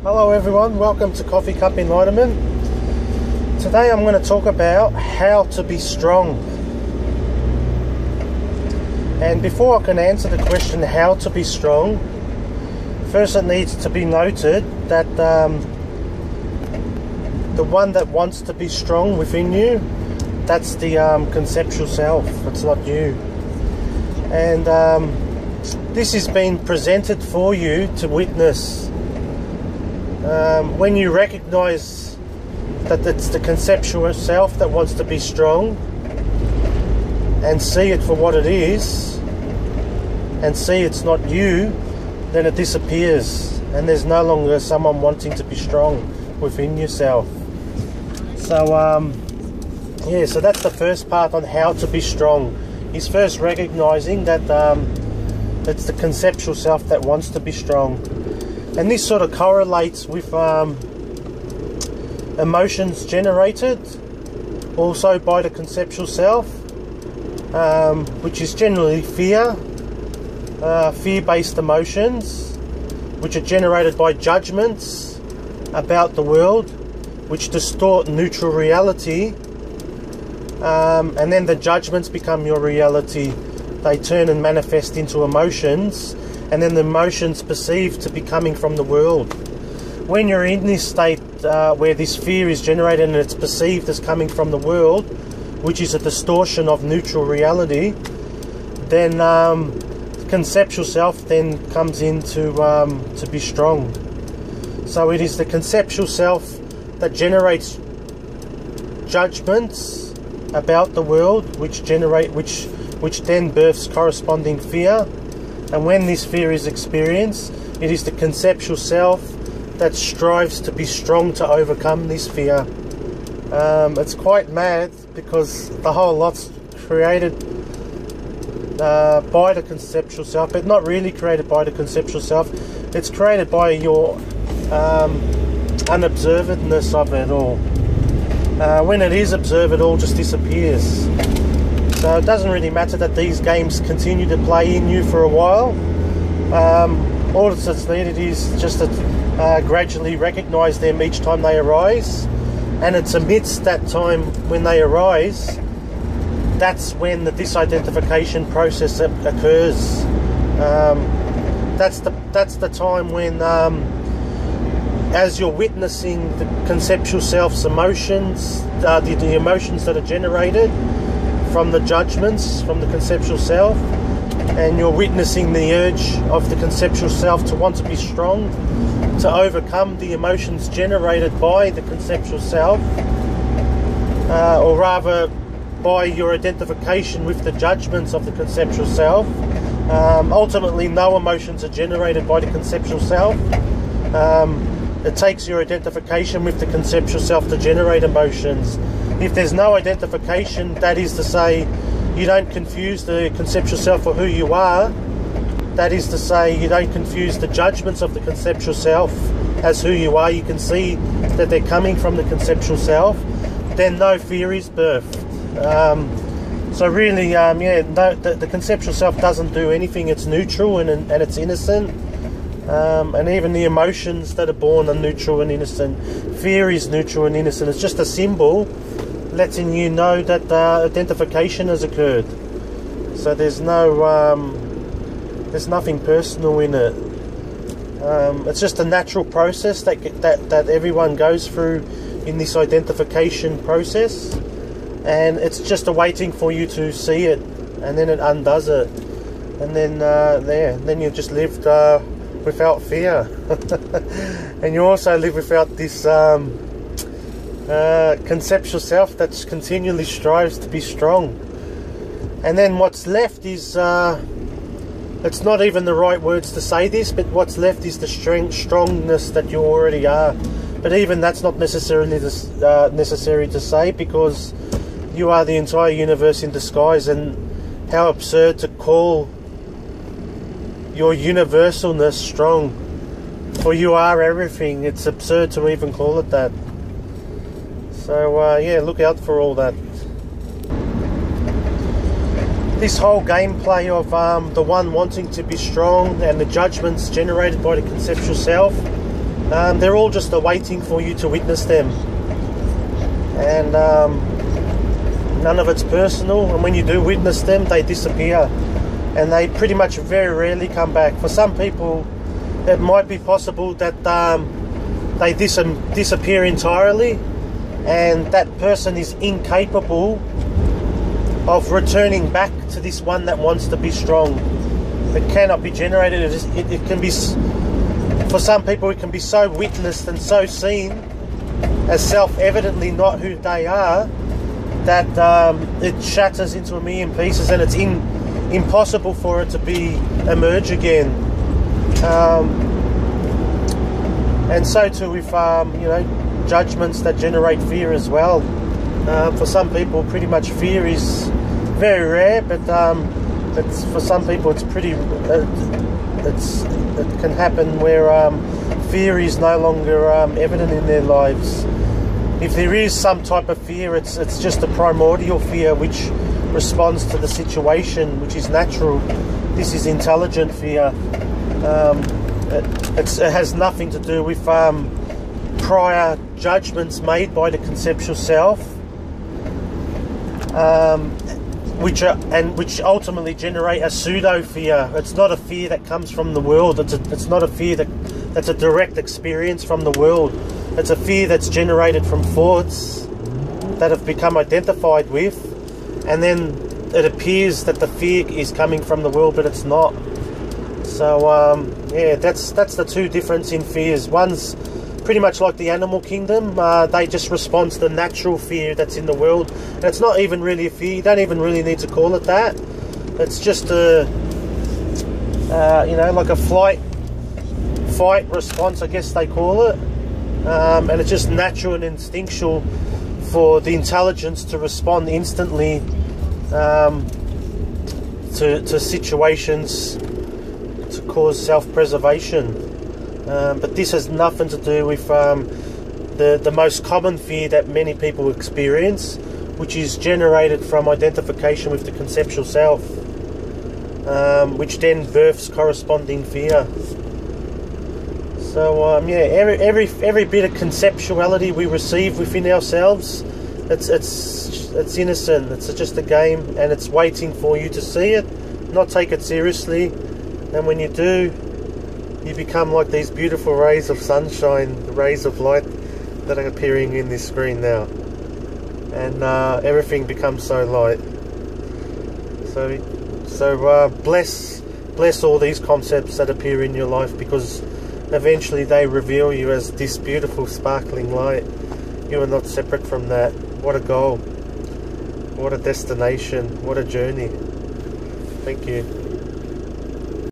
Hello everyone, welcome to Coffee Cup Enlightenment. Today I'm going to talk about how to be strong. And before I can answer the question how to be strong, first it needs to be noted that the one that wants to be strong within you, that's the conceptual self, it's not you. And this has been presented for you to witness. When you recognize that it's the conceptual self that wants to be strong and see it for what it is and see it's not you, then it disappears and there's no longer someone wanting to be strong within yourself. So so that's the first part on how to be strong, is first recognizing that it's the conceptual self that wants to be strong. And this sort of correlates with emotions generated also by the conceptual self, which is generally fear, fear-based emotions, which are generated by judgments about the world, which distort neutral reality, and then the judgments become your reality. They turn and manifest into emotions, and then the emotions perceived to be coming from the world. When you're in this state where this fear is generated and it's perceived as coming from the world, which is a distortion of neutral reality, then the conceptual self then comes in to be strong. So it is the conceptual self that generates judgments about the world, which then births corresponding fear. And when this fear is experienced, it is the conceptual self that strives to be strong to overcome this fear. It's quite mad because the whole lot's created by the conceptual self, but not really created by the conceptual self. It's created by your unobservedness of it all. When it is observed, it all just disappears. So it doesn't really matter that these games continue to play in you for a while. All that's needed is just to gradually recognize them each time they arise. And it's amidst that time when they arise, that's when the disidentification process occurs. That's the time when, as you're witnessing the conceptual self's emotions, the emotions that are generated from the judgments from the conceptual self, and you're witnessing the urge of the conceptual self to want to be strong, to overcome the emotions generated by the conceptual self, or rather by your identification with the judgments of the conceptual self. Ultimately, no emotions are generated by the conceptual self. It takes your identification with the conceptual self to generate emotions. If there's no identification, that is to say, you don't confuse the conceptual self for who you are. That is to say, you don't confuse the judgments of the conceptual self as who you are. You can see that they're coming from the conceptual self. Then no fear is birthed. So really, the conceptual self doesn't do anything. It's neutral and it's innocent. And even the emotions that are born are neutral and innocent. Fear is neutral and innocent. It's just a symbol letting you know that identification has occurred. So there's nothing personal in it. It's just a natural process that everyone goes through in this identification process, and it's just awaiting for you to see it, and then it undoes it, and then then you just lived without fear. And you also live without this conceptual self that continually strives to be strong. And then what's left is, it's not even the right words to say this, but what's left is the strongness that you already are. But even that's not necessarily necessary to say, because you are the entire universe in disguise. And how absurd to call your universalness strong, for you are everything. It's absurd to even call it that. So look out for all that. This whole gameplay of the one wanting to be strong and the judgments generated by the conceptual self they're all just awaiting for you to witness them. And none of it's personal, and when you do witness them, they disappear, and they pretty much very rarely come back. For some people, it might be possible that they disappear entirely, and that person is incapable of returning back to this one that wants to be strong. It cannot be generated. It can be, for some people, it can be so witnessed and so seen as self-evidently not who they are, that it shatters into a million pieces, and it's impossible for it to emerge again. And so too with judgments that generate fear as well. For some people, pretty much fear is very rare, but for some people, it's pretty. It can happen where fear is no longer evident in their lives. If there is some type of fear, it's just a primordial fear which responds to the situation, which is natural. This is intelligent fear. It has nothing to do with prior judgments made by the conceptual self, which ultimately generate a pseudo fear. It's not a fear that comes from the world. It's not a fear that's a direct experience from the world. It's a fear that's generated from thoughts that have become identified with, and then it appears that the fear is coming from the world, but it's not. So yeah, that's the two difference in fears. One's pretty much like the animal kingdom. They just respond to the natural fear that's in the world, and it's not even really a fear. You don't even really need to call it that. It's just a like a fight response, I guess they call it. And it's just natural and instinctual for the intelligence to respond instantly to situations to cause self-preservation. But this has nothing to do with the most common fear that many people experience, which is generated from identification with the conceptual self, which then births corresponding fear. So yeah, every bit of conceptuality we receive within ourselves, it's innocent. It's just a game, and it's waiting for you to see it, not take it seriously. And when you do, you become like these beautiful rays of sunshine, the rays of light that are appearing in this screen now, and everything becomes so light. So bless all these concepts that appear in your life, because eventually they reveal you as this beautiful sparkling light. You are not separate from that. What a goal, what a destination, what a journey. Thank you.